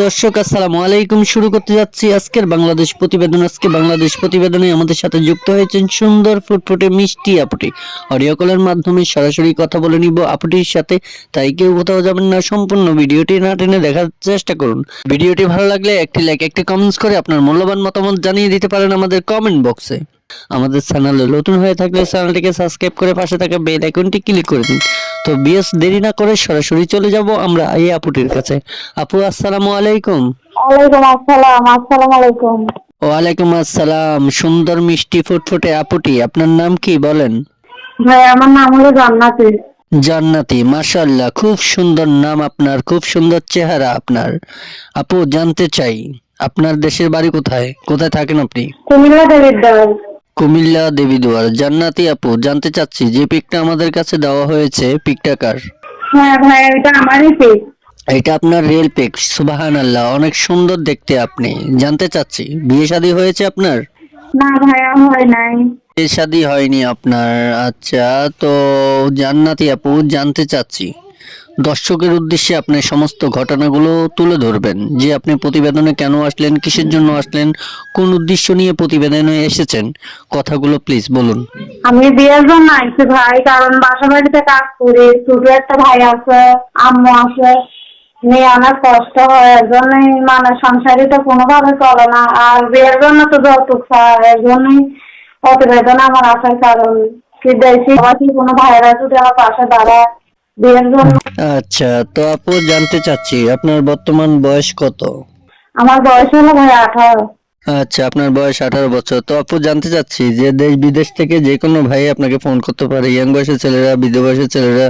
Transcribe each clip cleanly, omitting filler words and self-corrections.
দর্শক আসসালামু আলাইকুম। শুরু করতে যাচ্ছি আজকের বাংলাদেশ প্রতিবেদন। আজকে বাংলাদেশ প্রতিবেদনে আমাদের সাথে যুক্ত হয়েছেন সুন্দর ফুটফুটে মিষ্টি আপুটি। অডিও কলের মাধ্যমে সরাসরি কথা বলে নিব আপুটির সাথে, তাই কেউ কোথাও যাবেন না। সম্পূর্ণ ভিডিওটি না টেনে দেখার চেষ্টা করুন। ভিডিওটি ভালো লাগলে একটি লাইক, একটি কমেন্টস করে আপনার মূল্যবান মতামত জানিয়ে দিতে পারেন আমাদের কমেন্ট বক্সে। আমাদের চ্যানেলে নতুন হয়ে থাকলে চ্যানেলটিকে সাবস্ক্রাইব করে পাশে থাকা বেল আইকনটি ক্লিক করে দিন। তো বিএস দেরি না করে সরাসরি চলে যাব আমরা এই আপুটির কাছে। আপু আসসালামু আলাইকুম। ওয়ালাইকুম আসসালাম। আসসালামু আলাইকুম। ওয়ালাইকুম আসসালাম। সুন্দর মিষ্টি ফুটফুটে আপুটি, আপনার নাম কি বলেন? ভাই আমার নাম হলো জান্নাতি। জান্নাতি, মাশাআল্লাহ, খুব সুন্দর নাম আপনার, খুব সুন্দর চেহারা আপনার। আপু জানতে চাই আপনার দেশের বাড়ি কোথায়, কোথায় থাকেন আপনি? কুমিল্লা দেবিদ্বার। কুমিল্লা দেবীদুয়ার। জান্নাতি আপু জানতে চাচ্ছি যে পিকটা আমাদের কাছে দেওয়া হয়েছে, পিকটা কার? হ্যাঁ ভাই এটা আমারই পিক। এটা আপনার রিয়েল পিক? সুবহানাল্লাহ, অনেক সুন্দর দেখতে আপনি। জানতে চাচ্ছি বিয়ে শাদী হয়েছে আপনার? না ভাইয়া হয় নাই। বিয়ে শাদী হয়নি আপনার, আচ্ছা। তো জান্নাতি আপু জানতে চাচ্ছি, দর্শকের উদ্দেশ্যে আপনি সমস্ত ঘটনাগুলো তুলে ধরবেন, যে আপনি প্রতিবেদনে কেন আসলেন, কিসের জন্য আসলেন, কোন উদ্দেশ্য নিয়ে প্রতিবেদনে এসেছেন, কথাগুলো প্লিজ বলুন। আমি বিয়ের জন্য আইছি ভাই, কারণ বাসা বাড়িতে কাজ করি, ছোট একটা ভাই আছে, আম্মু আছে, নিয়ে অনেক কষ্ট হয়। এর জন্যই মানে সংসারই তো কোনোভাবে চলে না, আর বিয়ের জন্য তো যৌতুক চায়। এর জন্যই প্রতিবেদন আমার আসার কারণ। কি দেখছি সবাই কোনো ভাইয়েরা যদি আমার পাশে দাঁড়ায় বিয়ের জন্য। আচ্ছা, তো আপু জানতে চাচ্ছি আপনার বর্তমান বয়স কত? আমার বয়স হলো ভাই 18। আচ্ছা, আপনার বয়স 18 বছর। তো আপু জানতে চাচ্ছি যে দেশ বিদেশ থেকে যে কোনো ভাই আপনাকে ফোন করতে পারে, ইয়াং বয়সের ছেলেরা, বৃদ্ধ বয়সের ছেলেরা,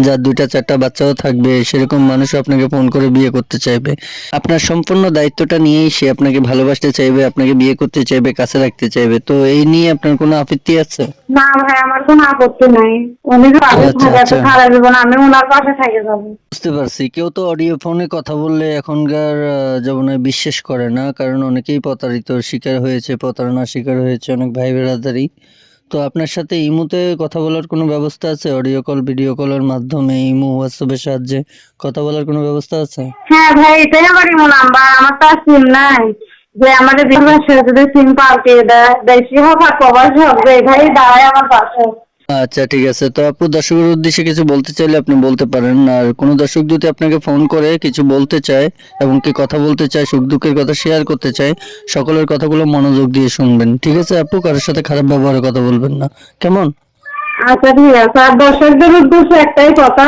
যার 2টা 4টা বাচ্চাও থাকবে, সেরকম মানুষও আপনাকে ফোন করে বিয়ে করতে চাইবে। আপনার সম্পূর্ণ দায়িত্বটা নিয়েই সে আপনাকে ভালোবাসতে চাইবে, আপনাকে বিয়ে করতে চাইবে, কাছে রাখতে চাইবে। তো এই নিয়ে আপনার কোনো আপত্তি আছে? না ভাই আমার কোনো আপত্তি নাই। উনি যে পাশে আচ্ছা থাকে আচ্ছা, তো সারা জীবন আমি ওনার পাশে থেকে যাবো। বুঝতে পারছি। কেউ তো অডিও ফোনে কথা বললে এখনকার জীবনে বিশ্বাস করে না, কারণ অনেকেই প্রতারিত শিকার হয়েছে, প্রতারণার শিকার হয়েছে অনেক ভাই বেড়াদারি। তো আপনার সাথে ইমুতে কথা বলার কোনো ব্যবস্থা আছে? অডিও কল, ভিডিও কলের মাধ্যমে, ইমু, হোয়াটসঅ্যাপের সাহায্যে কথা বলার কোনো ব্যবস্থা আছে? হ্যাঁ ভাই এটাই আমার ইমো নাম্বার। আমার তো আর সিম নাই যে আমাদের বিদেশে যদি সিম পাল্টিয়ে দেয়, দেশি হোক আর প্রবাসী হোক, যে ভাই দাঁড়ায় আমার পাশে। আচ্ছা ঠিক আছে। তো আপু দর্শকের উদ্দেশ্যে কিছু বলতে চাইলে আপনি বলতে পারেন। আর কোনো দর্শক যদি আপনাকে ফোন করে কিছু বলতে চায় এবং কি কথা বলতে চায়, সুখ দুঃখের কথা শেয়ার করতে চায়, সকলের কথাগুলো মনোযোগ দিয়ে শুনবেন, ঠিক আছে আপু? কারোর সাথে খারাপ ব্যবহারের কথা বলবেন না, কেমন? আচ্ছা ঠিক আছে। আর দর্শকদের উদ্দেশ্যে একটাই কথা,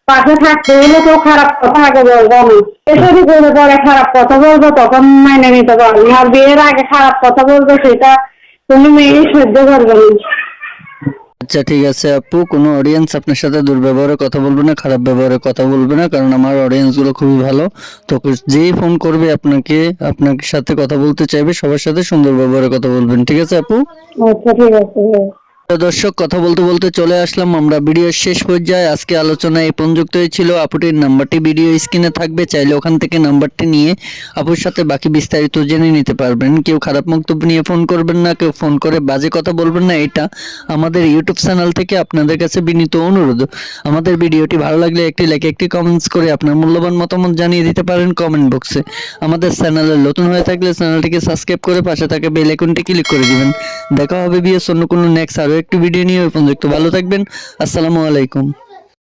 পাশে থাকতে হলে কেউ খারাপ কথা আগে বলবো না। এসবই করে পরে খারাপ কথা বলবো তখন মেনে নিতে পারবো, আর বিয়ের আগে খারাপ কথা বলবো সেটা তুমি মেয়েই সহ্য করবে না। আচ্ছা ঠিক আছে আপু, কোনো অডিয়েন্স আপনার সাথে দুর্ব্যবহারের কথা বলবে না, খারাপ ব্যবহারের কথা বলবে না, কারণ আমার অডিয়েন্স গুলো খুবই ভালো। তো যেই ফোন করবে আপনাকে, আপনার সাথে কথা বলতে চাইবে, সবার সাথে সুন্দর ব্যবহারের কথা বলবেন, ঠিক আছে আপু? আচ্ছা ঠিক আছে। তো দর্শক, কথা বলতে বলতে চলে আসলাম আমরা ভিডিওর শেষ পর্যায়ে। আজকে আলোচনা এই পর্যন্তই ছিল। আপুটির নাম্বারটি ভিডিও স্ক্রিনে থাকবে, চাইলে ওখান থেকে নাম্বারটি নিয়ে আপুর সাথে বাকি বিস্তারিত জেনে নিতে পারবেন। কেউ খারাপ বক্তব্য নিয়ে ফোন করবেন না, কেউ ফোন করে বাজে কথা বলবেন না, এটা আমাদের ইউটিউব চ্যানেল থেকে আপনাদের কাছে বিনীত অনুরোধ। আমাদের ভিডিওটি ভালো লাগলে একটি লাইক, একটি কমেন্টস করে আপনার মূল্যবান মতামত জানিয়ে দিতে পারেন কমেন্ট বক্সে। আমাদের চ্যানেলে নতুন হয়ে থাকলে চ্যানেলটিকে সাবস্ক্রাইব করে পাশে থাকা বেল আইকনটি ক্লিক করে দিবেন। দেখা হবে বিয়ের অন্য কোনো নেক্সট আরও একটি ভিডিও নিয়ে। ওই পর্যন্ত ভালো থাকবেন। আসসালামু আলাইকুম।